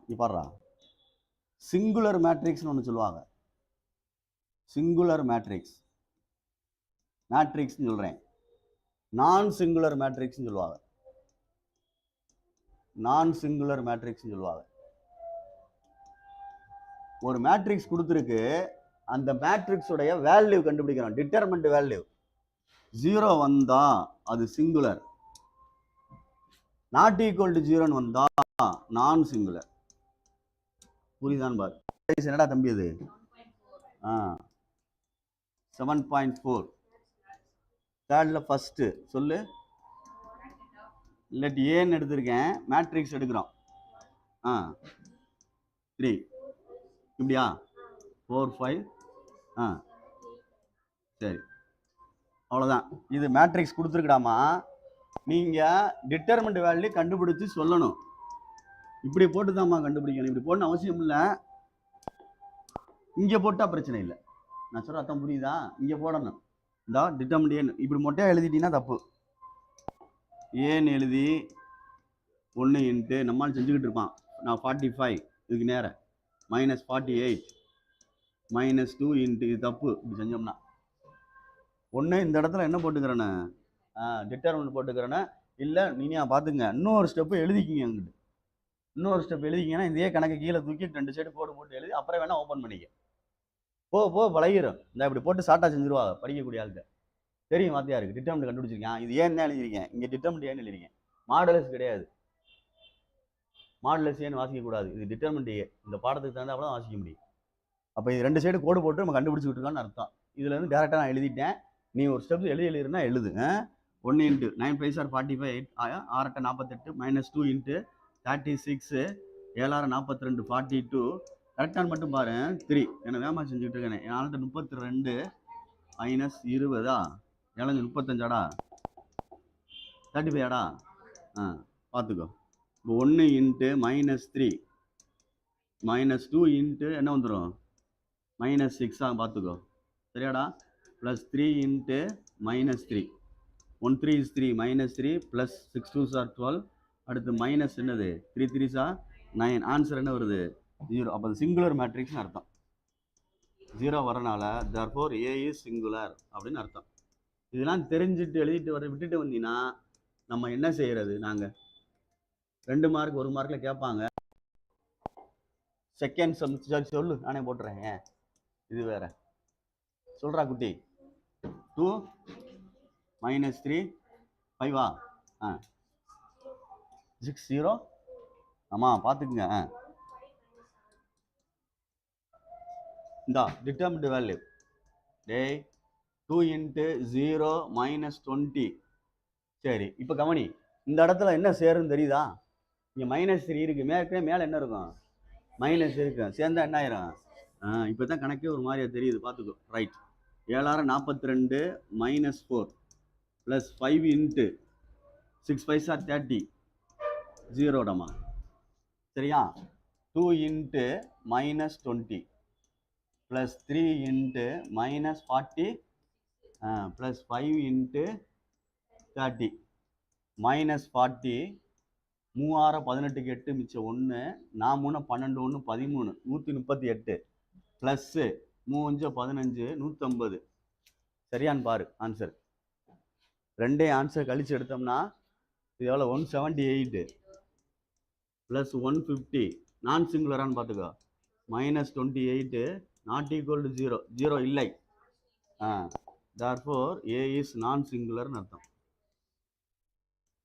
நீ பாடுறா. சிங்குலர் மேட்ரிக்ஸ்னு ஒன்று சொல்லுவாங்க. சிங்குலர் மேட்ரிக்ஸ் மேட்ரிக்ஸ்னு சொல்கிறேன். நான் சிங்குலர் மேட்ரிக்ஸ்னு சொல்லுவாங்க. நான் சிங்குலர் மேட்ரிக்ஸ்னு சொல்லுவாங்க. ஒரு மேட்ரிக்ஸ் கொடுத்துருக்கு, அந்த மேட்ரிக்ஸுடைய வேல்யூ கண்டுபிடிக்கிறோம். டிட்டர்மெண்ட் வேல்யூ 0 வந்தா அது சிங்குலர், நாட் ஈக்குவல் டு 0 வந்தா நான் சிங்குலர். புரியுதான் பாரு. என்னடா தம்பி அது? 7.4. தேர்ட்ல ஃபர்ஸ்ட் சொல்லு. லெட் ஏன்னு எடுத்திருக்கேன், மேட்ரிக்ஸ் எடுக்கிறோம். 3 இப்படியா? 4 5. சரி, அவ்வளோதான். இது மேட்ரிக்ஸ் கொடுத்துருக்கடாமா. நீங்கள் டிட்டர்மெண்ட் வேல்யூ கண்டுபிடிச்சு சொல்லணும். இப்படி போட்டு தான்மா கண்டுபிடிக்கணும். இப்படி போடணும் அவசியம் இல்லை. இங்கே போட்டால் பிரச்சனை இல்லை. நான் சொல்ற அர்த்தம் புரியுதா? இங்கே போடணும். இந்த டிட்டர்மெண்ட் ஏன்னு இப்படி மொட்டையாக எழுதிட்டீங்கன்னா தப்பு. ஏன்னு எழுதி 1 இன்ட்டு நம்மால் செஞ்சுக்கிட்டு இருப்பான். நான் 45 இதுக்கு நேரம் -48 -2 இன்ட்டு இது தப்பு. இப்படி செஞ்சோம்னா ஒன்று இந்த இடத்துல என்ன போட்டுக்கிறேன்னு டிட்டர்மெண்ட் போட்டுக்கிறேன்னா இல்லை. நீனியா பார்த்துங்க, இன்னொரு ஸ்டெப்பு எழுதிக்கிங்க. அங்கிட்டு இன்னொரு ஸ்டெப் எழுதிக்கிங்கன்னா இதே கணக்கு கீழே தூக்கி 2 சைடு கோடு போட்டு எழுதி அப்புறம் வேணால் ஓப்பன் பண்ணிக்க. போ பழகிடும். இந்த இப்படி போட்டு ஷார்ட்டாக செஞ்சுருவாங்க படிக்கக்கூடிய ஆளுக்கு. தெரியும் வாத்தியா இருக்குது. டிட்டர்மெண்ட் கண்டுபிடிச்சிருக்கேன். இது ஏன்னு எழுதிருக்கேன். இங்கே டிட்டர்மெண்ட் ஏன்னு எழுதிருக்கேன். மாடலஸ் கிடையாது. மாடலஸ் ஏன்னு வாசிக்கக்கூடாது. இது டிட்டர்மெண்ட் ஏ. இந்த பாடத்துக்கு தகுந்தாப்புல தான் வாசிக்க முடியும். அப்போ இது 2 சைடு கோடு போட்டு நம்ம கண்டுபிடிச்சிக்கிட்டு இருக்கோம்னு அர்த்தம். இதுல இருந்து டேரெக்டாக நான் எழுதிட்டேன். நீ ஒரு ஸ்டெப் எழுதுனா எழுது. 1 இன்ட்டு 9 5 are 45 6 8 48 -2 இன்ட்டு 36 7 42 42. கரெக்டான மட்டும் பாரு. 3 என்ன வேகமாக செஞ்சுக்கிட்டு இருக்கேன். 32 -20 7 35 35 பார்த்துக்கோ. இப்போ 1 இன்ட்டு -3 -2 இன்ட்டு என்ன வந்துடும் -6 பார்த்துக்கோ. சரியாடா? +3 இன்ட்டு -3 1 3 is 3 -3 + 6 2s are 12. அடுத்து மைனஸ் என்னது 3 3s are 9. ஆன்சர் என்ன வருது? 0. அப்போ அது சிங்குலர் மேட்ரிக்ஸ்னு அர்த்தம். 0 வரனால therefore A is singular அப்படின்னு அர்த்தம். இதெல்லாம் தெரிஞ்சுட்டு எழுதிட்டு விட்டுட்டு வந்தீங்கன்னா நம்ம என்ன செய்யறது? நாங்கள் 2 மார்க் 1 மார்க்கில் கேட்பாங்க. செகண்ட் சம் சொல்லு, நானே போட்டுறேன். இது வேற சொல்றா குட்டி. 2 -3 5 6 0. ஆமாம் பார்த்துக்குங்க. இந்த டிட்டர்மின்ட் வேல்யூ டேய் 2 இன்ட்டு 0 -20. சரி, இப்போ கவனி. இந்த இடத்துல என்ன சேருன்னு தெரியுதா? இங்கே -3 இருக்கு. மேலே என்ன இருக்கும்? மைனஸ் இருக்கு. சேர்ந்தா என்ன ஆயிரும்? இப்போ தான் கணக்கே ஒரு மாதிரியா தெரியுது. பார்த்துக்கோ. ரைட். 7 42 -4 + 5 into 6 5 are 30 0. சரியா? 2 இன்ட்டு -20 + 3 இன்ட்டு -40 + 5 இன்ட்டு 30 -40 3 18 8 மிச்சம் 1 நான் 3 12 1 13 138 ப்ளஸ் 3 15 150. சரியான்னு பாரு ஆன்சர். ரெண்டே ஆன்சர் கழிச்சு எடுத்தோம்னா இது எவ்வளோ? 178 + 150. நான் சிங்குலரான்னு பார்த்துக்கோ. -28 நாட் ஈக்குவல் டு 0. 0 இல்லை. therefore A is நான் சிங்குலர்னு அர்த்தம்.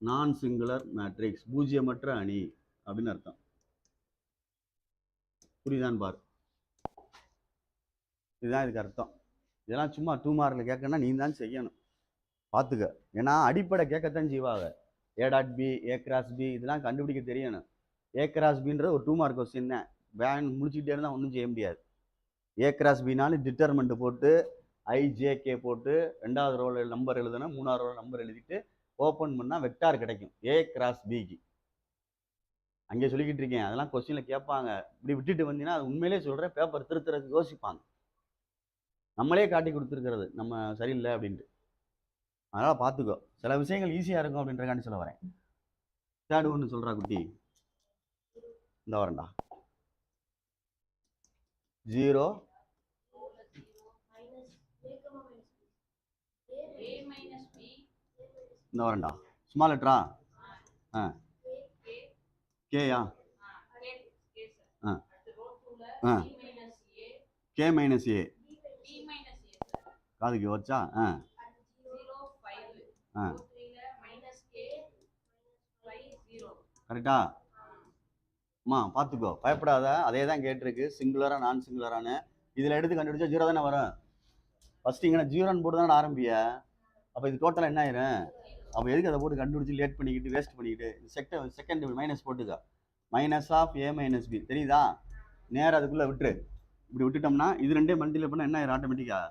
நான் சிங்குலர் மேட்ரிக்ஸ், பூஜ்ஜியமற்ற அணி அப்படின்னு அர்த்தம். புரியுதான் பாரு. இதுதான் இதுக்கு அர்த்தம். இதெல்லாம் சும்மா 2 மார்க்கில் கேட்கணும்னா நீ தான் செய்யணும். பார்த்துக்க. ஏன்னா அடிப்படை கேட்கத்தான் செய்வாங்க. A.B A×B இதெல்லாம் கண்டுபிடிக்க தெரியணும். A×Bன்றது ஒரு 2 மார்க் கொஸ்டின் தான். வேன் முடிச்சுக்கிட்டே இருந்தால் ஒன்றும் செய்ய முடியாது. A×Bனாலும் டிட்டர்மெண்ட் போட்டு IJK போட்டு 2வது ரோல நம்பர் எழுதணும், 3வது ரோல நம்பர் எழுதிட்டு ஓப்பன் பண்ணால் வெக்டார் கிடைக்கும் A×Bக்கு. அங்கே சொல்லிக்கிட்டு இருக்கேன். அதெல்லாம் கொஸ்டினில் கேட்பாங்க. இப்படி விட்டுட்டு வந்தீங்கன்னா அது உண்மையிலே சொல்கிறேன், பேப்பர் திருத்துறதுக்கு யோசிப்பாங்க. நம்மளே காட்டி கொடுத்துருக்கிறது நம்ம சரியில்லை அப்படின்ட்டு. அதனால் பார்த்துக்கோ. சில விஷயங்கள் ஈஸியாக இருக்கும் அப்படின்றக்காண்டி சொல்ல வரேன். தேர்டு ஒன்று சொல்கிறா குட்டி. இந்த வரேன்டா 0 இந்த வரேன்டா ஸ்மால் லெட்டரா கேயா கே மைனஸ் ஏ காதுக்கு வச்சா கரெக்டா அம்மா பார்த்துக்கோ பயப்படாத அதே தான் கேட்டிருக்கு சிங்குலரா நான் சிங்குலரானு இதில் எடுத்து கண்டுபிடிச்சா 0 தானே வரும் ஃபர்ஸ்ட் இங்கே 0ன்னு போட்டு தானே ஆரம்பிய அப்போ இது டோட்டலாக என்ன ஆயிரும் அப்போ எதுக்கு அதை போட்டு கண்டுபிடிச்சி லேட் பண்ணிக்கிட்டு வேஸ்ட் பண்ணிக்கிட்டு செகண்ட் மைனஸ் போட்டுக்க minus of A minus B தெரியுதா நேராக அதுக்குள்ளே விட்டுரு இப்படி விட்டுட்டோம்னா இது ரெண்டே மல்டியில் பண்ணால் என்ன ஆயிரும் ஆட்டோமேட்டிக்கா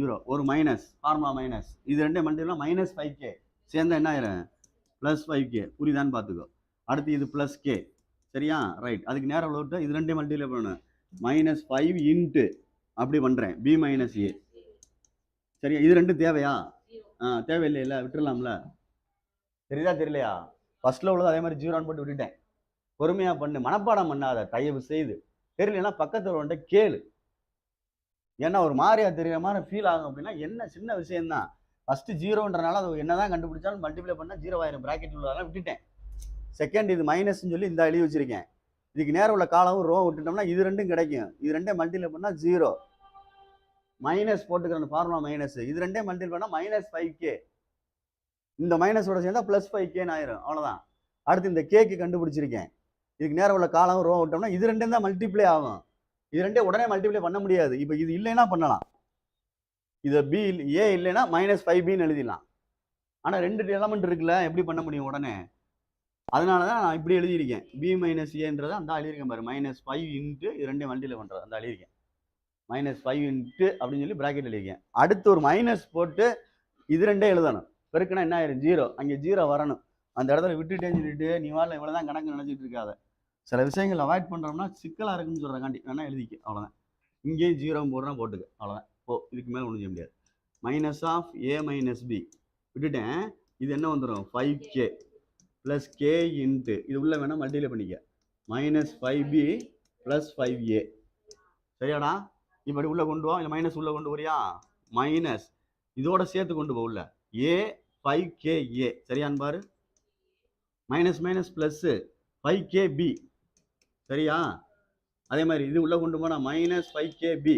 0 ஒரு மைனஸ் ஃபார்முலா மைனஸ் இது ரெண்டே மல்டிலாம் -5k சேர்ந்தா என்ன ஆயிரும் +5k புரியுதான்னு பார்த்துக்கோ அடுத்து இது +k சரியா ரைட் அதுக்கு நேரம் விட்டு இது ரெண்டே மல்டியில் பண்ணணும் -5 இன்ட்டு அப்படி பண்ணுறேன் b மைனஸ் ஏ சரியா இது ரெண்டும் தேவையா தேவையில்லையில விட்டுடலாம்ல தெரியுதா தெரியலையா ஃபர்ஸ்ட்ல உள்ளது அதே மாதிரி 0ன்னு போட்டு விட்டுட்டேன் பொறுமையா பண்ணு மனப்பாடம் பண்ணாத தயவு செய்து தெரியலன்னா பக்கத்தில் வந்துட்டு கேளு ஏன்னா ஒரு மாதிரியா தெரியுற மாதிரி ஃபீல் ஆகும் அப்படின்னா என்ன சின்ன விஷயம்தான் ஃபர்ஸ்ட் 0ன்றனால அது என்னதான் கண்டுபிடிச்சாலும் மல்டிப்ளை பண்ணா 0 ஆயிரும் பிராக்கெட் உள்ளதெல்லாம் விட்டுட்டேன் செகண்ட் இது மைனஸ்ன்னு சொல்லி இந்த எழுதி வச்சிருக்கேன் இதுக்கு நேரம் உள்ள காலம் ரோ விட்டுட்டோம்னா இது ரெண்டும் கிடைக்கும் இது ரெண்டே மல்டிப்ளை பண்ணா 0 மைனஸ் போட்டுக்கிறேன் ஃபார்முலா மைனஸ் இது ரெண்டே மல்டிப்ளை பண்ணா -5k இந்த மைனஸோட சேர்ந்தா +5kன்னு ஆயிரும் அவ்வளவுதான் அடுத்து இந்த கேக்கு கண்டுபிடிச்சிருக்கேன் இதுக்கு நேரம் உள்ள காலம் ரோ விட்டோம்னா இது ரெண்டும் தான் மல்டிப்ளை ஆகும் இது ரெண்டே உடனே மல்டிப்ளை பண்ண முடியாது இப்போ இது இல்லைன்னா பண்ணலாம் இதை பி ஏ இல்லைன்னா -5bன்னு எழுதிடலாம் ஆனால் 2 எலமெண்ட் இருக்குல்ல எப்படி பண்ண முடியும் உடனே அதனால தான் நான் இப்படி எழுதியிருக்கேன் b மைனஸ் ஏன்றதை அந்த எழுதியிருக்கேன் பாரு -5 இன்ட்டு இது ரெண்டே மல்டிப்ளை பண்ணுறது அந்த எழுதியிருக்கேன் -5 இன்ட்டு அப்படின்னு சொல்லி பிராக்கெட் எழுதியிருக்கேன் அடுத்து ஒரு மைனஸ் போட்டு இது ரெண்டே எழுதணும் பெருக்குன்னா என்ன ஆயிரும் 0 அங்கே 0 வரணும் அந்த இடத்துல விட்டுட்டேன்னு சொல்லிட்டு நீ வாழ இவ்வளோதான் கணக்கு நினச்சிட்டு இருக்காத சில விஷயங்கள் அவாய்ட் பண்ணுறோம்னா சிக்கலாக இருக்குன்னு சொல்கிறக்காண்டி வேணா எழுதிக்க அவ்வளோதான் இங்கேயும் 0 போடுறேன் போட்டுக்க அவ்வளோதான் இதுக்கு மேலே ஒன்றும் செய்ய முடியாது minus of A minus B விட்டுட்டேன் இது என்ன வந்துடும் 5k + k இன்ட்டு இது உள்ள வேணால் மல்டிப்ளை பண்ணிக்க -5b + 5a சரியாடா இப்படி உள்ளே கொண்டு வா இல்லை மைனஸ் உள்ளே கொண்டு வரியா மைனஸ் இதோட சேர்த்து கொண்டு போ உள்ள a 5ka சரியான்னு பாரு மைனஸ் மைனஸ் ப்ளஸ் 5kb சரியா அதே மாதிரி இது உள்ள கொண்டு போனா -5kb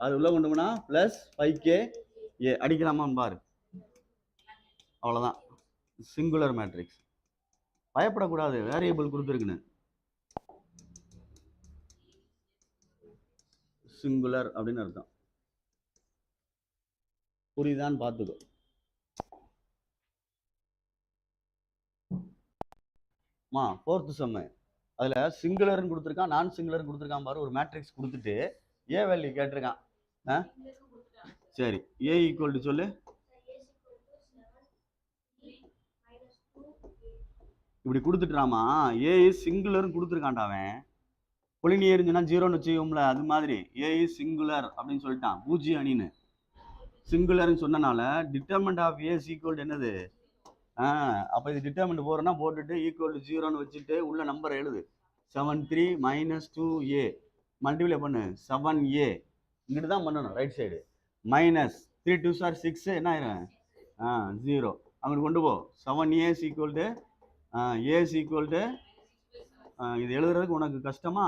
அது உள்ள கொண்டு போனா +5ka அடிக்கலாமான்னு பாரு அவ்வளோதான் சிங்குலர் மேட்ரிக்ஸ் பயப்படக்கூடாது வேரியபிள் கொடுத்துருக்குன்னு சிங்குலர் அப்படின்னு அர்த்தம் புரியுதான்னு பார்த்துக்கோ ஃபோர்த்து செம்மு அதில் சிங்குலர்னு கொடுத்துருக்கான் நான் சிங்குலர்னு கொடுத்துருக்கான் பாரு ஒரு மேட்ரிக்ஸ் கொடுத்துட்டு ஏ வேல்யூ கேட்டிருக்கான் சரி ஏ ஈக்குவல் டு சொல்லு இப்படி கொடுத்துட்டுறாமா ஏ இஸ் சிங்குலர்னு கொடுத்துருக்கான்டா அவன் பொலினியர் இருந்துச்சுன்னா 0ன்னு வச்சுக்கோம்ல அது மாதிரி ஏ இஸ் சிங்குலர் அப்படின்னு சொல்லிட்டான் பூஜ்ஜிய அணின்னு சிங்குலர்னு சொன்னனால டிட்டர்மெண்ட் ஆஃப் ஏ ஈக்குவல் என்னது அப்போ இது டிட்டர்மெண்ட் போகிறோன்னா போட்டுட்டு ஈக்குவல் டு 0ன்னு வச்சுட்டு உள்ள நம்பரை எழுது 7 3 - 2a மல்டிப்ளை பண்ணு 7a இங்கிட்டு தான் பண்ணணும் ரைட் சைடு -3 2 6 என்ன ஆயிரும் 0 அங்கிட்டு கொண்டு போ 7a equal to a equal to இது எழுதுறதுக்கு உனக்கு கஷ்டமா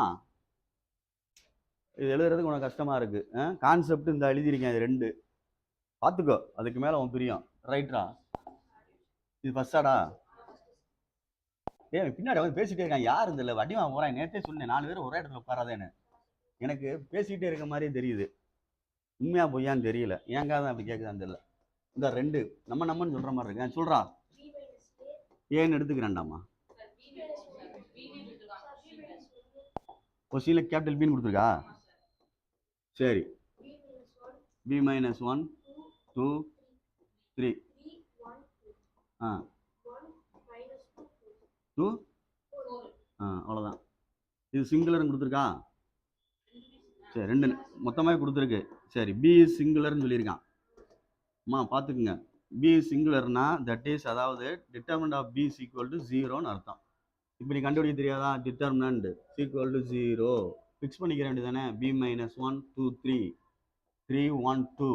இது எழுதுறதுக்கு உனக்கு கஷ்டமா இருக்கு கான்செப்ட் இந்த எழுதியிருக்கேன் இது 2 பார்த்துக்கோ அதுக்கு மேலே உன் பிரியம் ரைட்ரா இது ஃபர்ஸ்டாடா பின்னாடி வந்து பேசிட்டே இருக்கான் யார் இந்த வடிவா போறான் நேற்றே சொன்னேன் 4 பேர் ஒரே இடத்துல உட்காராதேன்னு எனக்கு பேசிக்கிட்டே இருக்க மாதிரியே தெரியுது உண்மையா பொய்யான்னு தெரியல ஏங்காதான் அப்படி கேட்குதான்னு தெரியல இந்த 2 நம்மன்னு சொல்ற மாதிரி இருக்கு சொல்றா ஏன்னு எடுத்துக்கிறேன்டாமா கொஸ்டின்ல கேபிட்டல் பின்னு கொடுத்துருக்கா சரி b - 1 2 3 2 அவ்வளோதான் இது சிங்குலர்னு கொடுத்துருக்கா சரி 2 மொத்தமாக கொடுத்துருக்கு சரி பி இஸ் சிங்குலர்னு சொல்லியிருக்கான் பார்த்துக்குங்க பி இஸ் சிங்குலர்னா தட் இஸ் அதாவது determinant of B is equal to 0ன்னு அர்த்தம் இப்போ நீ கண்டுபிடிக்க தெரியாதா? டிட்டர்மினன்ட் ஈக்குவல் டு 0 ஃபிக்ஸ் பண்ணிக்கிற வேண்டியதானே. b - 1 2 3 3 1 2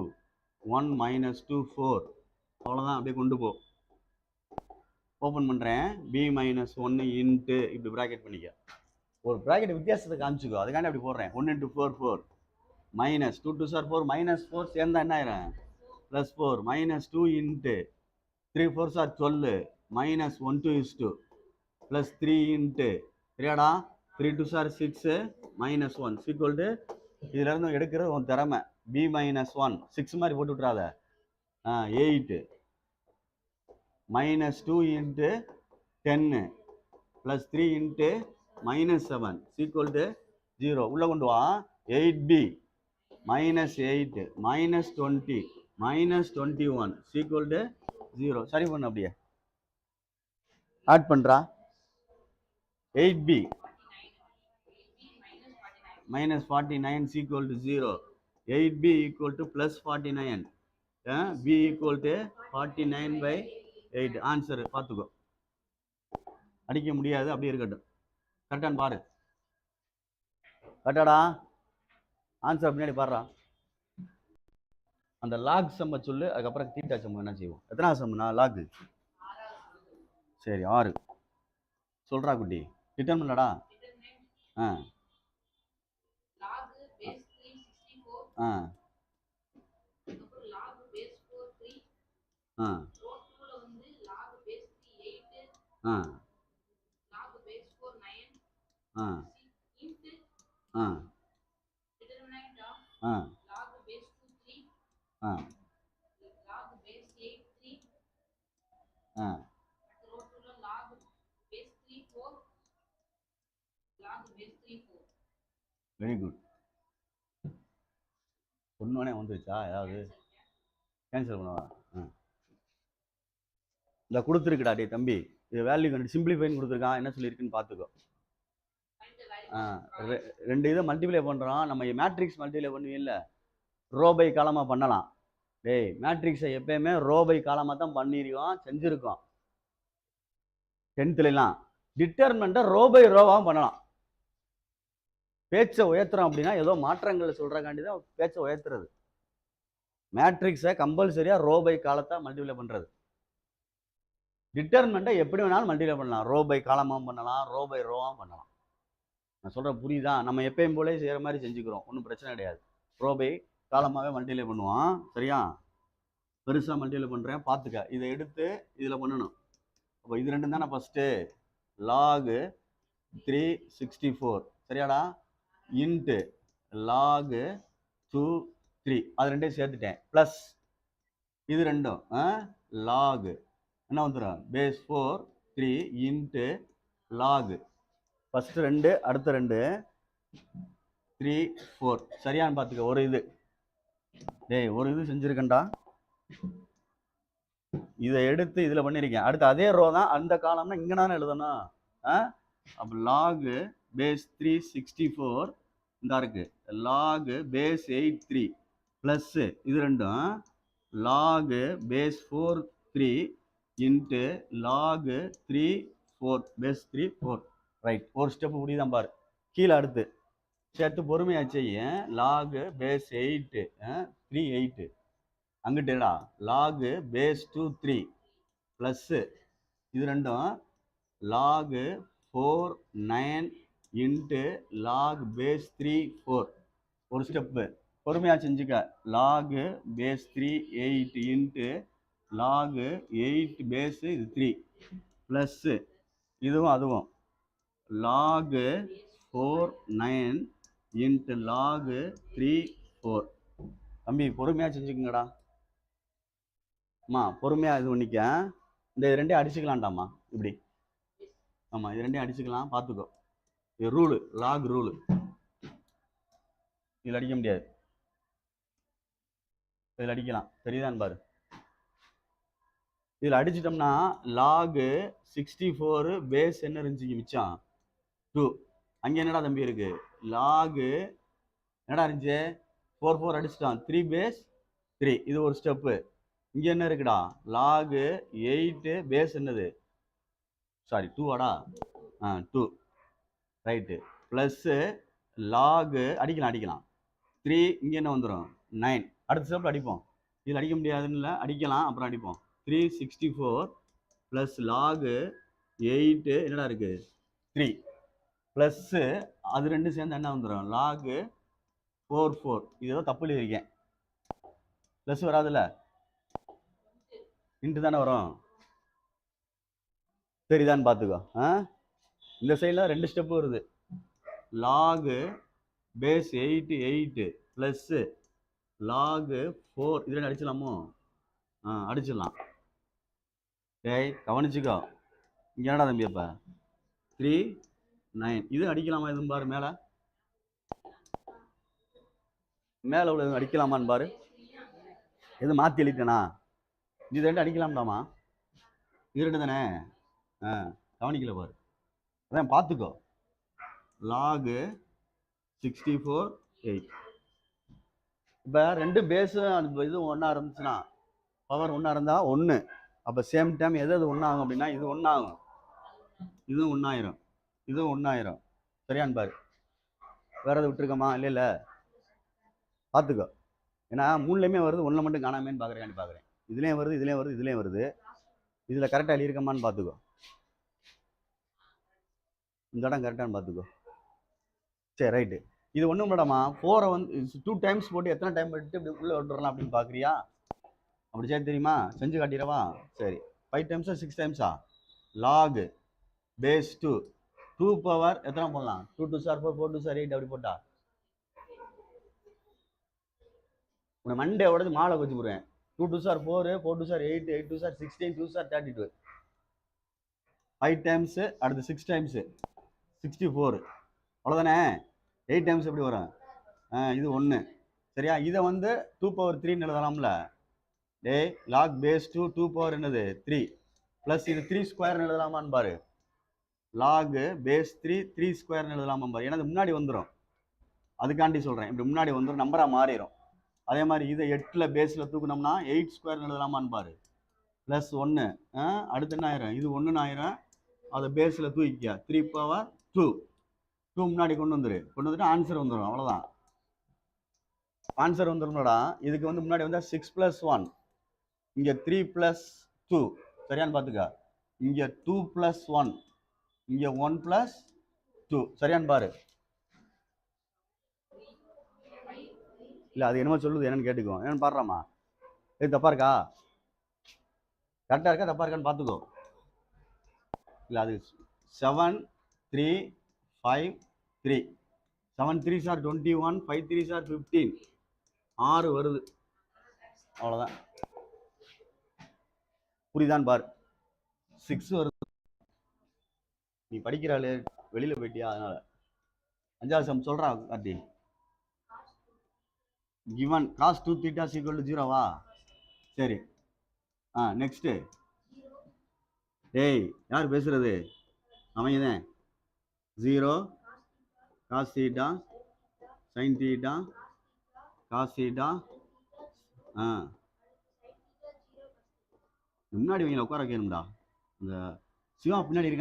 1 - 2 4 அவ்வளோதான். அப்படியே கொண்டு போ. ஓப்பன் பண்ணுறேன். b - 1 இன்ட்டு இப்படி ப்ராக்கெட் பண்ணிக்க. ஒரு ப்ராக்கெட் வித்தியாசத்தை காமிச்சிக்கோ, அதுக்காண்டி அப்படி போடுறேன். 1 × 4 4 மைனஸ் 2 2 சார் 4 -4 சேர்ந்தா என்ன ஆயிரும்? +4 -2 இன்ட்டு 3 4 சார் 12 -1 2 is 2 +3 இன்ட்டு சரியாடா 3 2 சார் 6 -1 ஈக்குவல் டு இதுல இருந்து எடுக்கிறது உன் திறமை. b - 1 6 மாதிரி போட்டு விட்றாத. 8 -2 இன்ட்டு 10 +3 இன்ட்டு -7 ஈக்குவல் டு 0. உள்ள கொண்டு வா. 8b -8 -20 -21 equal to 0. சரி பண்ணு. அப்படியே ஆட் பண்றா. 8b -49 equal to 0. 8b equal to +49. b equal to 49/8. Answer பார்த்துக்கோ. அடிக்க முடியாது, அப்படியே இருக்கட்டும். கரெக்டான்னு பாரு. கரெக்டாடா? ஆன்சர் பின்னாடி பாடுறா. அந்த லாக் சம்ம சொல்லு, அதுக்கப்புறம் தீட்டா சம்ம என்ன செய்வோம். எத்தனா சம்னா லாக்? சரி 6 சொல்றா குட்டி. ரிட்டர்ன் பண்ணடா. Very good. ஒன்னே வந்துருச்சா? ஏதாவது கேன்சல் பண்ணவா? இந்த கொடுத்துருக்குடா டே தம்பி. இது வேல்யூ கண்டு சிம்பிளிஃபைன்னு கொடுத்துருக்கான். என்ன சொல்லியிருக்குன்னு பார்த்துக்கோ. 2 இதை மல்டிப்ளை பண்ணுறோம். நம்ம மேட்ரிக்ஸ் மல்டிப்ளை பண்ணுவீல்ல, ரோ பை காலமாக பண்ணலாம். டேய் மேட்ரிக்ஸை எப்பயுமே ரோ பை காலமாக தான் பண்ணியிருக்கோம், செஞ்சுருக்கோம் 10th டிட்டர்மினண்ட்டை ரோ பை ரோவாகவும் பண்ணலாம். பேச்சை உயர்த்துறோம் அப்படின்னா ஏதோ மாற்றங்களை சொல்கிறக்காண்டி தான் பேச்சை உயர்த்துறது. மேட்ரிக்ஸை கம்பல்சரியாக ரோ பை காலத்தை மல்டிப்ளை பண்ணுறது. டிட்டர்மினண்ட்டை எப்படி வேணாலும் மல்டிப்ளை பண்ணலாம். ரோ பை காலமாகவும் பண்ணலாம், ரோ பை ரோவாகவும் பண்ணலாம். நான் சொல்கிறேன் புரியுதா? நம்ம எப்பயும் போலே செய்கிற மாதிரி செஞ்சுக்கிறோம், ஒன்றும் பிரச்சனை கிடையாது. ரோ பை காலமாகவே மல்டிப்ளை பண்ணுவான். சரியா? பெருசாக மல்டிப்ளை பண்ணுறேன் பார்த்துக்க. இதை எடுத்து இதில் பண்ணணும். அப்போ இது ரெண்டும் தானே ஃபஸ்ட்டு. log 364 சரியாடா இன்ட்டு log 2 3 அது ரெண்டையும் சேர்த்துட்டேன். ப்ளஸ் இது ரெண்டும் log என்ன வந்துடும்? base 4 3 இன்ட்டு log ஃபஸ்ட்டு 2 அடுத்த 2 3 4 சரியான்னு பார்த்துக்க. ஒரு இது டேய் ஒரு இது செஞ்சுருக்கேன்டா. இதை எடுத்து இதில் பண்ணியிருக்கேன். அடுத்து அதே ரோ தான், அந்த காலம்னா இங்கே தானே எழுதணும். அப்போ log base 364 இந்த இருக்கு, log base 83 ப்ளஸ் இது ரெண்டும் log base 4 3 into log 3 4 base 3 4 right. ஒரு ஸ்டெப்பு முடிதான் பாரு. கீழே அடுத்து சேர்த்து பொறுமையாக செய்ய. log base 8 3 8 அங்கிட்டா log base 2 3 plus இது ரெண்டும் log 4 9 இன்ட்டு log base 3 4 ஒரு ஸ்டெப்பு பொறுமையாக செஞ்சுக்க. log base 3 8 into log 8 base இது 3 ப்ளஸ் இதுவும் அதுவும் log 4 9 இன்ட்டு log 3 4. தம்பி பொறுமையாக செஞ்சுக்குங்கடா. பொறுமையாக இது பண்ணிக்க. இந்த இது ரெண்டையும் அடிச்சுக்கலாம்டாம்மா இப்படி. ஆமாம் இது ரெண்டையும் அடிச்சுக்கலாம், பார்த்துக்கோ. இது ரூலு, லாக் ரூலு. இதில் அடிக்க முடியாது, இதில் அடிக்கலாம். தெரியுதான்னு பாரு. இதில் அடிச்சிட்டோம்னா log 64 பேஸ் என்ன இருந்துச்சு மிச்சம் 2. அங்கே என்னடா தம்பி இருக்கு? log என்னடா இருந்துச்சு 4 4 அடிச்சிட்டோம். 3 பேஸ் 3 இது ஒரு ஸ்டெப்பு. இங்கே என்ன இருக்குடா? log 8 பேஸ் என்னது? சாரி 2 வாடா. 2 ரைட்டு ப்ளஸ்ஸு லாகு அடிக்கலாம் 3 இங்கே என்ன வந்துடும் 9. அடுத்த ஸ்டெப்பில் அடிப்போம். இதில் அடிக்க முடியாதுன்னு இல்லை, அடிக்கலாம், அப்புறம் அடிப்போம். 364 ப்ளஸ் லாகு 8 என்னடா இருக்குது 3 ப்ளஸ்ஸு அது ரெண்டும் சேர்ந்து என்ன வந்துடும் லாகு 4 இது ஏதோ தப்பு எழுதியிருக்கேன். ப்ளஸ் வராதுல்ல, இன்ட்டு தானே வரும். சரிதான்னு பார்த்துக்கோ. இந்த சைடில் 2 ஸ்டெப்பு வருது. லாகு பேஸ் 8 ப்ளஸ்ஸு லாகு 4 இதில் அடிச்சிடலாமோ? அடிச்சிடலாம். டேய் கவனிச்சுக்கோ, இங்கே என்னடா தம்பி அப்போ 3 9 இது அடிக்கலாமா? எதுவும் பாரு மேலே உள்ள எதுவும் அடிக்கலாமான்னு பாரு. எதுவும் மாற்றி எழுதிட்டேனா? இது 2 அடிக்கலாம்டாமா? இது 2 தானே? கவனிக்கல பாரு, அதான் பார்த்துக்கோ. லாகு 64 8 இப்போ 2 பேஸும் அது இது ஒன்றா இருந்துச்சுன்னா, பவர் ஒன்றா இருந்தால் 1. அப்போ சேம் டைம் எது ஒன்றாகும் அப்படின்னா இது ஒன்றாகும், இதுவும் ஒன்றாயிரும், இதுவும் ஒன்றாயிரும். சரியான்னு பாரு. வேற எதை விட்டுருக்கோமா? இல்லை பார்த்துக்கோ. ஏன்னா 3லையுமே வருது, 1ல் மட்டும் காணாமேன்னு பார்க்குறேன். இதுலேயும் வருது. இதில் கரெக்டாக எழுதியிருக்கமான்னு பார்த்துக்கோ. இந்த இடம் கரெக்டானு பார்த்துக்கோ. சரி ரைட்டு. இது ஒன்றும் இல்லடாமா, 4 வந்து 2 டைம்ஸ் போட்டு எத்தனை டைம் எடுத்து இப்படி உள்ளே விட்டுறலாம் அப்படின்னு பார்க்குறியா? அப்படி சரி தெரியுமா? செஞ்சு காட்டிடவா? சரி. 5 டைம்ஸா 6 டைம்ஸா? லாகு பேஸ் 2 பவர் எத்தனை போடலாம்? 2 2 4 4 4 2 8 அப்படி போட்டா உன்னை மண்டே உடச்சு மாலை வச்சு போடுவேன். 2 2 4 4 2 8 8 2 16 2 32 5 டைம்ஸு, அடுத்து 6 டைம்ஸு 64 அவ்வளோதானே? 8 டைம்ஸ் எப்படி வரும்? இது 1. சரியா? இதை வந்து 2 பவர் 3ன்னு எழுதலாம்ல. லாக் பேஸ் 2 பவர் என்னது 3 ப்ளஸ் இது 3 ஸ்கொயர்னு எழுதலாமான்னு பாரு. லாகு பேஸ் 3 ஸ்கொயர்னு எழுதலாமா பாரு. ஏன்னா அது முன்னாடி வந்துடும், அதுக்காண்டி சொல்கிறேன். இப்படி முன்னாடி வந்துடும், நம்பராக மாறிடும். அதே மாதிரி இதை 8ல் பேஸில் தூக்கணும்னா 8 ஸ்கொயர்னு எழுதலாமான்னு பாரு. ப்ளஸ் 1 அடுத்து என்ன ஆயிரும்? இது 1 ஆயிரும். அதை பேஸில் தூக்கிக்க 3 பவர் 2 முன்னாடி கொண்டு வந்துட்டு ஆன்சர் வந்துடும். அவ்வளோதான், ஆன்சர் வந்துடும்டா. இதுக்கு வந்து முன்னாடி வந்தால் 6 + 1, இங்கே 3 + 2. சரியான்னு பார்த்துக்க. இங்கே 2 + 1, இங்கே 1 + 2. சரியான்னு பாரு. இல்லை அது என்னமோ சொல்லுது, என்னன்னு கேட்டுக்கோ. என்னன்னு பாடுறாமா? இது தப்பா இருக்கா? கரெக்டாக இருக்கா தப்பா இருக்கான்னு பார்த்துக்கோ. இல்லை அது 7 3 5 3 7 3s are 21 5 3s are 15 6 வருது. அவ்வளோதான், புரியுதான்னு பாரு. 6 வருது. நீ படிக்கிறாள் வெளியில் போயிட்டியா? அதனால 5வது சம் சொல்கிறா கார்த்தி. given cos 2 theta = 0வா? சரி. நெக்ஸ்ட்டு டேய் யார் பேசுறது? அமையதேன் 0 cos theta sin theta cos theta. முன்னாடி இவங்களை உட்கார வைக்கணும்டா. இந்த சிவா பின்னாடி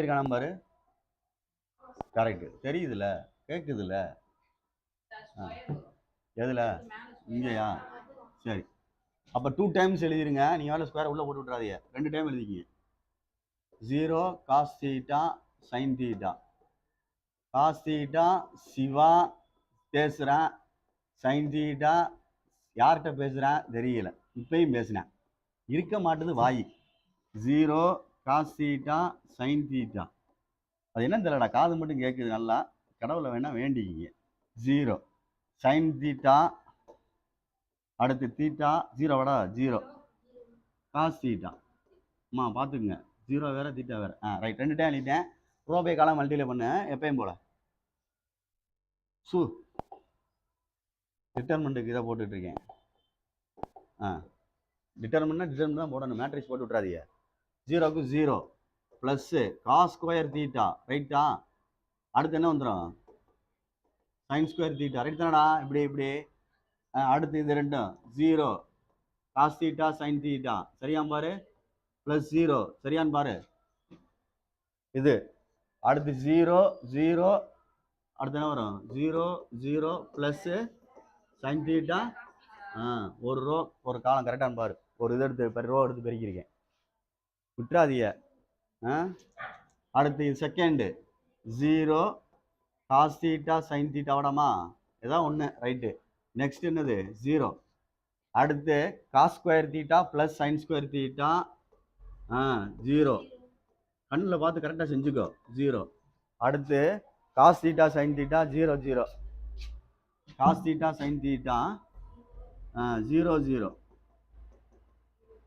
இருக்கான்னு பாரு. கரெக்டு, தெரியுதுல்ல, கேட்குதுல்ல. எதுல? இங்கேயா? சரி. அப்போ 2 டைம்ஸ் எழுதிருங்க. நீங்கள் வேலை ஸ்கொயர் உள்ளே போட்டு விட்றாதீங்க, 2 டைம் எழுதிக்கிங்க. 0 cos theta sin theta. cos theta சிவா பேசுகிறேன், sin theta யார்கிட்ட பேசுகிறேன் தெரியல, இப்பயும் பேசுனேன், இருக்க மாட்டுது வாய். 0 cos theta sin theta. அது என்ன தெரியலடா, காது மட்டும் கேட்குது நல்லா. கடவுளை வேணா வேண்டிக்கிங்க. 0 sin theta, அடுத்து தீட்டா 0 வடா 0 cos theta. பார்த்துக்குங்க, 0 வேற தீட்டா வேற. ரைட், 2 டைம் எழுதிட்டேன். ரூபாய் காலம் மல்டிப்ளை பண்ணு எப்பயும் போல. டிட்டர்மெண்ட்டுக்கு இதை போட்டுட்டு இருக்கேன். டிட்டர்மெண்ட் தான் போடணும், மேட்ரிக்ஸ் போட்டு விட்றாதீங்க. 0க்கு 0 ப்ளஸ்ஸு காஸ் ஸ்கொயர் தீட்டா. ரைட்டா? அடுத்து என்ன வந்துடும்? Sign square theta. ரைட் தானடா? இப்படி அடுத்து இது 2 0 காஸ் தீட்டா சைன் தீட்டா. சரியான் பாரு. ப்ளஸ் 0 சரியான்னு பாரு. இது அடுத்து 0 0 அடுத்து என்ன வரும் 0 0 ப்ளஸ்ஸு சைன் தீட்டா ஒரு ரோ ஒரு காலம் கரெக்டானு பாரு. ஒரு இது எடுத்து ரோ எடுத்து பெருக்கியிருக்கேன், விட்டுறாதீங்க. அடுத்து second 0 cos theta sin theta விடாமா, ஏதாவது ஒன்று ரைட்டு. நெக்ஸ்ட் என்னது 0. அடுத்து cos square theta plus sin square theta 0. கண்ணில் பார்த்து கரெக்டாக செஞ்சுக்கோ 0. அடுத்து cos theta sin theta 0 0. Cos theta sin theta 0 0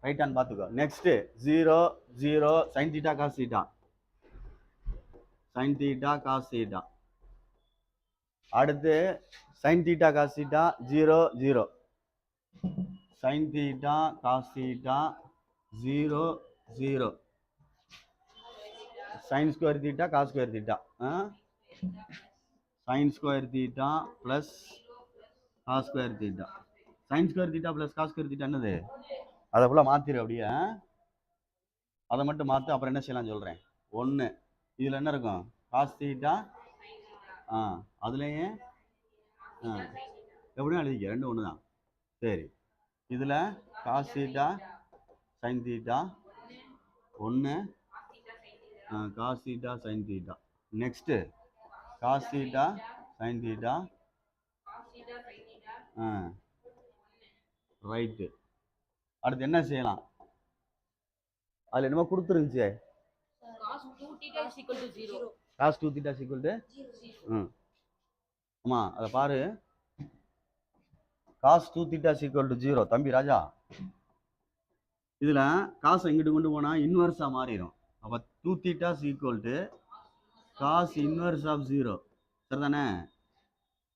ரைட்டான்னு பார்த்துக்கோ. Next 0 0 sin theta cos theta sin theta cos theta. அடுத்து sin theta cos theta 0 0 sin theta cos theta 0 0 sign square theta cos square theta sine square theta plus cos square theta. Sine square theta plus cos square theta என்னது, அதை ஃபுல்லாக மாற்றிடு அப்படியே. அதை மட்டும் மாற்று, அப்புறம் என்ன செய்யலாம் சொல்கிறேன். 1 இதில் என்ன இருக்கும் காஸ் தீட்டா அதுலேயே எப்படியும் எழுதிக்க, 2 ஒன்று தான். சரி, இதில் cos theta sin theta 1 cos theta sin theta. Next cos theta sin theta right. அடுத்து என்ன செய்யலாம், அதில் என்னமோ கொடுத்துருந்துச்சு காஸ் 2 தீட்டா ஈக்குவல் டு ஆமாம் அதை பாரு. Cos 2 theta equal to 0. தம்பி ராஜா, இதில் காசை இங்கிட்டு கொண்டு போனால் இன்வர்ஸாக மாறிடும். அப்போ 2 theta equal to cos inverse of 0. சரிதானே,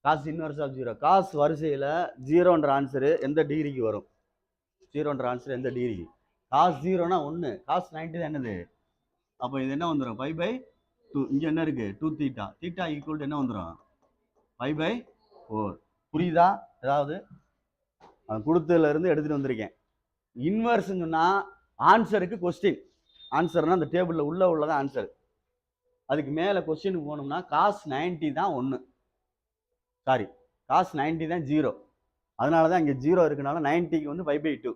காஸ் இன்வர்ஸ் ஆஃப் 0. காஸ் வரிசையில் 0ன்ற ஆன்சரு எந்த டிகிரிக்கு வரும், 0ன்ற ஆன்சர் எந்த டிகிரிக்கு. காஸ் 0னா 1, காஸ் 90 தான் என்னது. அப்போ இது என்ன வந்துடும் 5/2. இங்கே என்ன இருக்குது 2 தீட்டா. தீட்டா ஈக்குவல் டு என்ன வந்துடும் 5/4. புரியுதா? ஏதாவது கொடுத்ததுல இருந்து எடுத்துகிட்டு வந்திருக்கேன். இன்வர்ஸ்ன்னு சொன்னால் ஆன்சருக்கு கொஸ்டின், ஆன்சர்னா அந்த டேபிளில் உள்ளதான் ஆன்சர். அதுக்கு மேலே கொஸ்டினுக்கு போகணும்னா காஸ் 90 தான் 1, சாரி காஸ் 90 தான் 0. அதனால தான் இங்கே 0 இருக்கனால 90க்கு வந்து 5/2.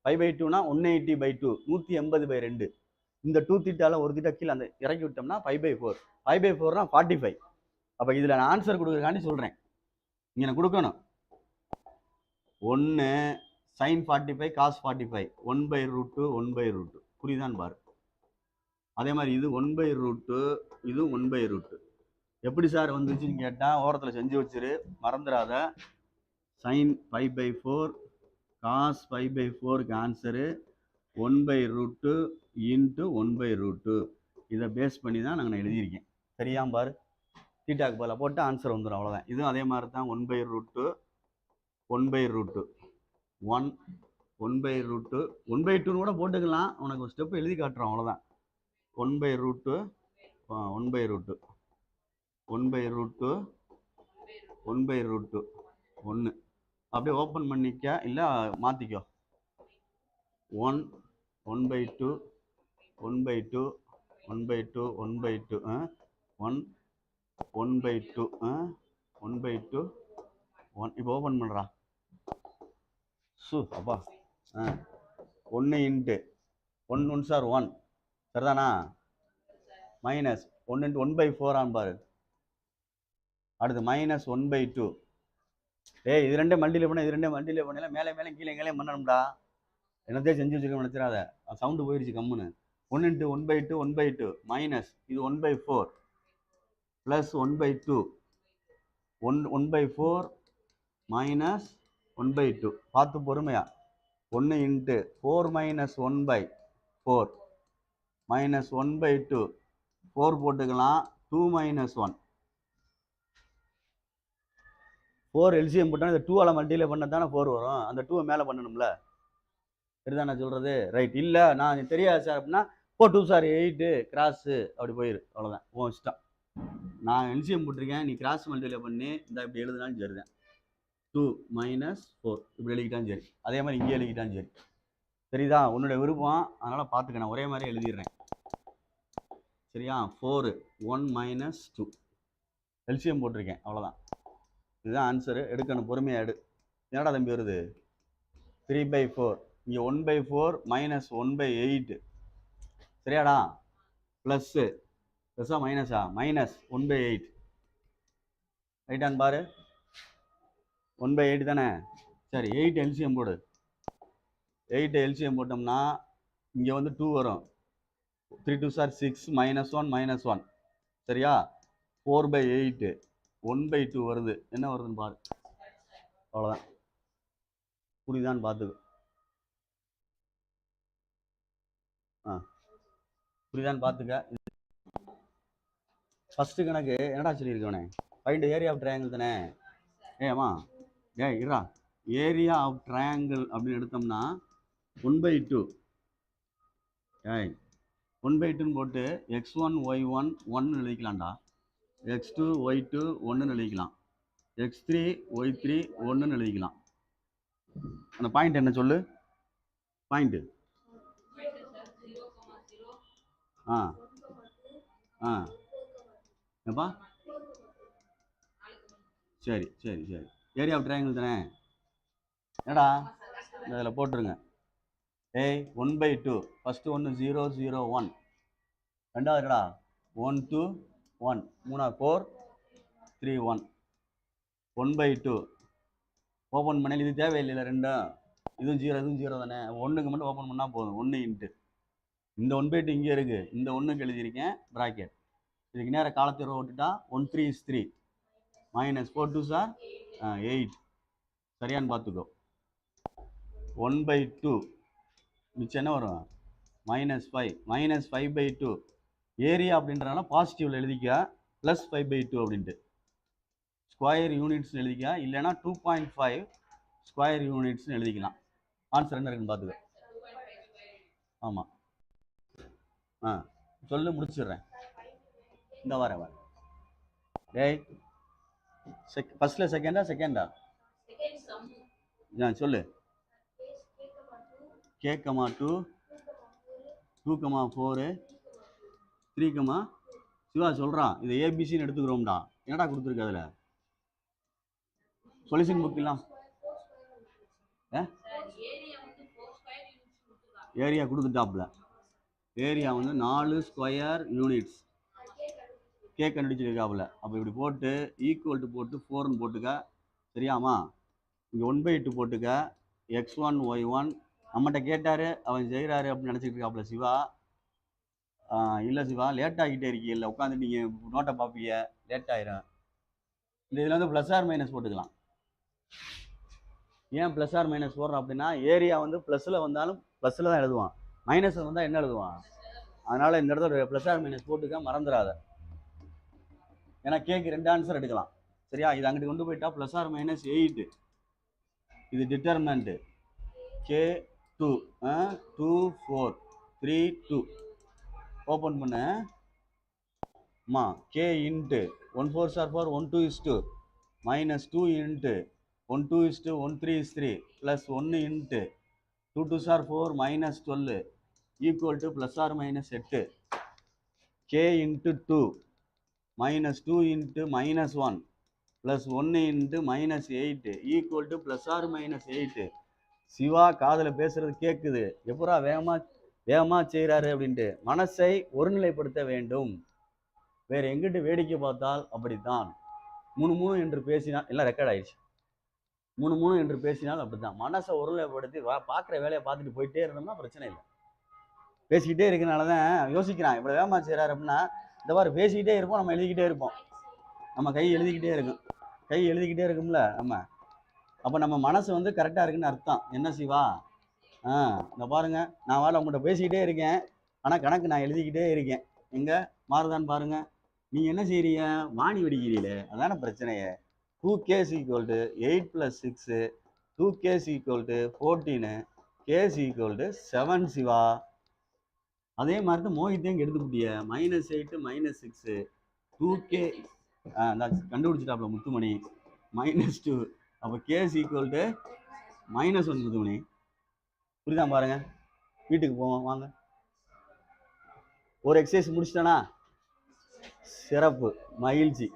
5/2னா 180/2, 180/2. இந்த 2 தீட்டாவில் ஒரு தீட்டா கீழே அந்த இறக்கி விட்டோம்னா 5/4. 5/4னா 45. அப்போ இதில் நான் ஆன்சர் கொடுக்குறக்காண்டி சொல்கிறேன். இங்கே நான் கொடுக்கணும் 1 சைன் 45 காஸ் 45 1/√2 1/√2. புரியுதான்னு பாரு. அதே மாதிரி இது 1/√2 இது 1/√2. எப்படி சார் வந்துச்சுன்னு கேட்டால் ஓரத்தில் செஞ்சு வச்சிரு, மறந்துடாத. சைன் 5/4 காஸ் 5/4க்கு ஆன்சரு 1/√2 இன்ட்டு 1/√2. இதை பேஸ் பண்ணி தான் நான் எழுதியிருக்கேன். சரியாம் பாரு, தீட்டாக்கு பதிலாக போட்டு ஆன்சர் வந்துடும், அவ்வளோதான். இதுவும் அதே மாதிரி தான் 1/√2 1/√2 1 1/√2 1/2 கூட போட்டுக்கலாம். உனக்கு ஒரு ஸ்டெப் எழுதி காட்டுறோம், அவ்வளோதான். 1/√2 1/√2 1/√2 1/√2 1 அப்படியே ஓப்பன் பண்ணிக்க, இல்லை மாற்றிக்கோ. 1 1/2 1/2 1/2 1/2 1 1/2 1/2 1. இப்போ ஓப்பன் பண்ணுறா. அப்பா 1 இன்ட்டு 1 1 சார் 1, சரிதானா, மைனஸ் 1 இன்ட்டு 1/4 ஆன் பாரு. அடுத்து மைனஸ் 1/2. இது 2 மல்டிப்ளை பண்ண, இது 2 மல்டிப்ளை பண்ணல, மேலே மேலே கீழே கீழே பண்ணணும்டா. என்னத்தையும் செஞ்சு வச்சுருக்க நினச்சிடாத, சவுண்டு போயிடுச்சு கம்முன்னு. 1 இன்ட்டு 1/2 1/2 மைனஸ் இது 1/4 ப்ளஸ் 1/2 1/4 மைனஸ் 1/2. பார்த்து பொறுமையா. 1 இன்ட்டு 4 மைனஸ் 1/4 மைனஸ் 1/2 4 போட்டுக்கலாம். 2 மைனஸ் 1 4 எல்சிஎம் போட்டால் இந்த 2ஆல் மல்டிப்ளை பண்ண தானே 4 வரும். அந்த 2 மேலே பண்ணணும்ல, சரிதான் நான் சொல்கிறது. ரைட். இல்லை நான் தெரியாது சார் அப்படின்னா 4 2 சார் 8 கிராஸு அப்படி போயிரு, அவ்வளோதான். உன் இஷ்டம். நான் எல்சிஎம் போட்டிருக்கேன், நீ கிராஸ் மல்டிப்ளை பண்ணி இந்த இப்படி எழுதுனாலும் சரி தான். 2 மைனஸ் 4 இப்படி எழுதிக்கிட்டாலும் சரி, அதே மாதிரி இங்கே எழுதிக்கிட்டாலும் சரி, சரிதான். உன்னுடைய விருப்பம், அதனால் பார்த்துக்க, நான் ஒரே மாதிரி எழுதிடுறேன். சரியா? 4 1 மைனஸ் 2 எல்சிஎம் போட்டிருக்கேன், அவ்வளோதான். இதுதான் ஆன்சரு. எடுக்கணும், பொறுமையாக எடு. என்னடா தம்பி வருது? 3/4. இங்கே 1/4 மைனஸ் 1/8. சரியாடா? ப்ளஸ்ஸு ப்ளஸ்ஸா மைனஸா? மைனஸ் 1/8. ரைட்டான்னு பாரு. 1/8 தானே? சரி, 8 எல்சிஎம் போடு. 8 எல்சிஎம் போட்டோம்னா இங்கே வந்து 2 வரும். 3 2 சார் 6 -1 -1. சரியா? 4/8 1/2 வருது. என்ன வருதுன்னு பாரு. அவ்வளோதான். புரியுதான்னு பார்த்துக்கோ. புரியுதான்னு பார்த்துக்க. ஃபஸ்ட்டு கணக்கு என்னடா சொல்லியிருக்கவனே? ஃபைண்ட் ஏரியா ஆஃப் ட்ரையாங்கிள் தானே? ஏம்மா இருடா. ஏரியா ஆஃப் ட்ரையாங்கிள் அப்படின்னு எடுத்தோம்னா 1/2. 1/2ன்னு போட்டு x1 y1 1 எழுதிக்கலாம்டா. x2 y2 1 எழுதிக்கலாம். x3 y3 1 எழுதிக்கலாம். அந்த பாயிண்ட் என்ன சொல்லு? பாயிண்ட் ஏப்பா சரி சரி சரி. ஏரியா ஆஃப் ட்ரையாங்கிள் தானே? என்னடா இதில் போட்டுருங்க. 1/2. ஃபஸ்ட்டு 1 0 0 1. ரெண்டாவது என்னடா 1 2 1. மூணாவது 4 3 1. 1/2 ஓப்பன் பண்ணி இது தேவையில்லை. ரெண்டும் இதுவும் 0 இதுவும் 0 தானே? 1க்கு மட்டும் ஓப்பன் பண்ணால் போதும். 1 இன்ட்டு இந்த 1/2 இங்கே இருக்குது. இந்த 1க்கு எழுதியிருக்கேன் ப்ராக்கெட். இதுக்கு நேரம் காலத்தை விட்டுட்டா 1 3 is 3 -4 2 சார் 8. சரியான்னு பார்த்துக்கோ. 1/2 மிச்சம் என்ன வரும்? -5 -5/2. ஏரியா அப்படின்றனால பாசிட்டிவ்ல எழுதிக்க, +5/2 அப்படின்ட்டு. ஸ்கொயர் யூனிட்ஸ் எழுதிக்க, இல்லைன்னா 2.5 ஸ்கொயர் யூனிட்ஸ்னு எழுதிக்கலாம். ஆன்சர் என்ன இருக்குன்னு பார்த்துக்க. ஆமாம் சொல்லு, முடிச்சிடுறேன். இந்த வரேன். ஃபர்ஸ்ட்ல செகண்டா சொல்லு. k, 2 2, 4 3, சிவா சொல்றான். இதை ஏபிசின்னு எடுத்துக்கிறோம்டா. என்னடா கொடுத்துருக்கு அதில்? சொல்யூஷன் புக் எல்லாம் ஏரியா கொடுத்துட்டாப்ல. ஏரியா வந்து 4 ஸ்கொயர் யூனிட்ஸ் கே கண்டுபிடிச்சிருக்காப்புல. அப்போ இப்படி போட்டு ஈக்குவல் டு போட்டு 4ன்னு போட்டுக்க. சரியாமா? இங்கே 1/2 போட்டுக்க. x1 y1 நம்மகிட்ட கேட்டாரு, அவன் செய்கிறாரு அப்படின்னு நினச்சிட்டு இருக்காப்புல சிவா. இல்லை சிவா, லேட் ஆகிட்டே இருக்கீங்க. இல்லை உட்காந்து நீங்கள் நோட்டை பார்ப்பீங்க, லேட் ஆயிரும். இந்த இதில் வந்து ப்ளஸ் ஆர் மைனஸ் போட்டுக்கலாம். ஏன் ப்ளஸ் ஆர் மைனஸ் போடுறோம் அப்படின்னா, ஏரியா வந்து ப்ளஸில் வந்தாலும் ப்ளஸில் தான் எழுதுவான், மைனஸில் வந்தால் என்ன எழுதுவான். அதனால் இந்த இடத்துல ப்ளஸ் ஆர் மைனஸ் போட்டுக்க, மறந்துடாத. ஏன்னா கேக்கு 2 ஆன்சர் எடுக்கலாம். சரியா? இது அங்கிட்டு கொண்டு போயிட்டா ப்ளஸ் ஆர் மைனஸ் 8. இது டிட்டர்மினன்ட் K2 2 4 3 2. ஓப்பன் பண்ண அம்மா. K இன்ட்டு 1 4 சார் 4 1 2 is 2 -2 into 1 2 is 2 1 3 is 3 plus 1 into 2 2 சார் 4 -12 equal to plus r minus 8. K into 2 -2 into -1 plus 1 into -8 equal to plus r minus 8. Siva காதில் பேசுறது கேட்குது. எப்படா வேகமாக செய்கிறாரு அப்படின்ட்டு. மனசை ஒருநிலைப்படுத்த வேண்டும். வேறு எங்கிட்டு வேடிக்கை பார்த்தால் அப்படித்தான். 3 3 என்று பேசினால் எல்லாம் ரெக்கார்ட் ஆயிடுச்சு. 3 3 என்று பேசினால் அப்படித்தான். மனசை ஒருநிலைப்படுத்தி பார்க்குற வேலையை பார்த்துட்டு போயிட்டே இருந்தோம்னா பிரச்சனை இல்லை. பேசிக்கிட்டே இருக்கனால தான் யோசிக்கிறான். இவ்வளோ வேகமாக செய்கிறாரு அப்படின்னா, இந்த மாதிரி பேசிக்கிட்டே இருப்போம், நம்ம எழுதிக்கிட்டே இருப்போம். நம்ம கை எழுதிக்கிட்டே இருக்கும்ல நம்ம. அப்போ நம்ம மனசு வந்து கரெக்டாக இருக்குன்னு அர்த்தம். என்ன சிவா? இந்த பாருங்க, நான் வாழ உங்கள்கிட்ட பேசிக்கிட்டே இருக்கேன், ஆனால் கணக்கு நான் எழுதிக்கிட்டே இருக்கேன். எங்கே மாறுதான்னு பாருங்க. நீங்கள் என்ன செய்கிறீங்க? வாணி வெடிக்கிறீங்களே, அதான பிரச்சனையே. 2k = 8 + 6 2k = 14 k = 7 Siva. அதே மாதிரி தான் மோகித்தையும் எடுத்துக்கிட்டிய. -8 -6 2k கண்டுபிடிச்சிட்டாப்ல முத்துமணி. -2 அப்போ k = -1 முத்துமணி. புரியுதா பாருங்க. வீட்டுக்கு போவோம் வாங்க. ஒரு எக்ஸசைஸ் முடிச்சிட்டானா? சிறப்பு, மகிழ்ச்சி.